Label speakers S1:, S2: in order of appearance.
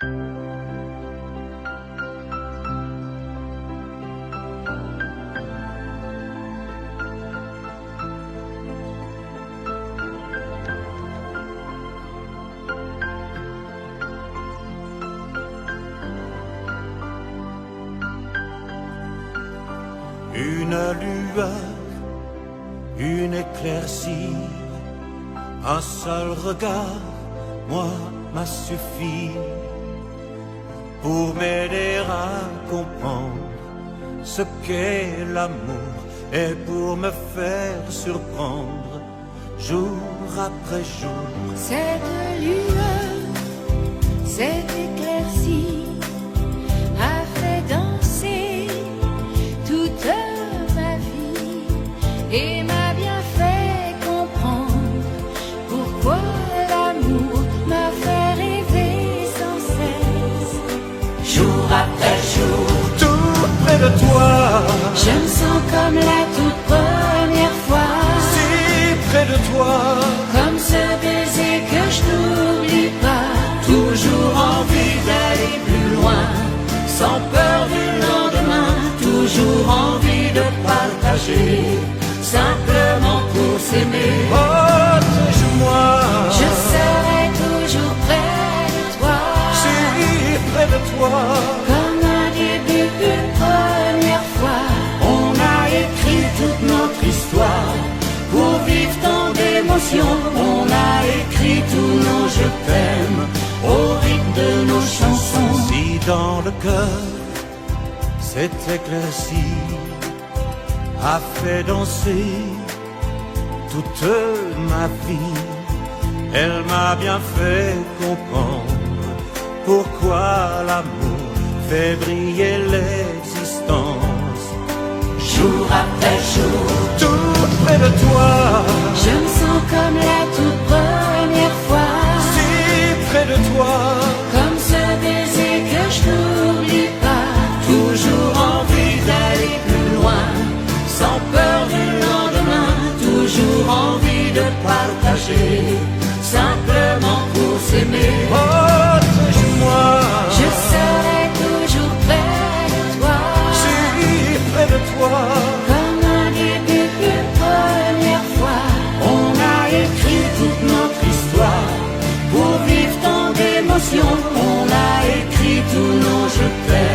S1: Une lueur, une éclaircie, un seul regard, moi, m'a suffi pour m'aider à comprendre ce qu'est l'amour et pour me faire surprendre jour après jour.
S2: Cette lueur, cette éclaircie a fait danser toute ma vie et m'a bien fait comprendre pourquoi l'amour m'a fait rêver sans cesse. Jour après jour,
S1: Tout près de toi,
S2: je me sens comme la toute première fois,
S1: si près de toi,
S2: comme ce baiser que je n'oublie pas. Toujours envie d'aller plus loin, sans peur du lendemain. Toujours envie de partager, simplement pour s'aimer.
S1: protège-moi,
S2: Je serai toujours près de toi,
S1: si près de toi.
S2: comme un début, une première fois. On a écrit toute notre histoire pour vivre tant d'émotions. On a écrit tous nos je t'aime au rythme de nos chansons.
S1: Si dans le cœur cette éclaircie a fait danser toute ma vie, elle m'a bien fait comprendre pourquoi l'amour fait briller l'existence.
S2: Jour après jour,
S1: Tout près de toi,
S2: je me sens comme la toute première fois,
S1: si près de toi,
S2: comme ce baiser que je n'oublie pas. Toujours envie d'aller plus loin, sans peur du lendemain. Toujours envie de partager, simplement pour s'aimer.
S1: protège-moi,
S2: Je serai toujours près de toi,
S1: si près de toi.
S2: comme un début, une première fois. On a écrit toute notre histoire pour vivre tant d'émotions. On a écrit tous nos je t'aime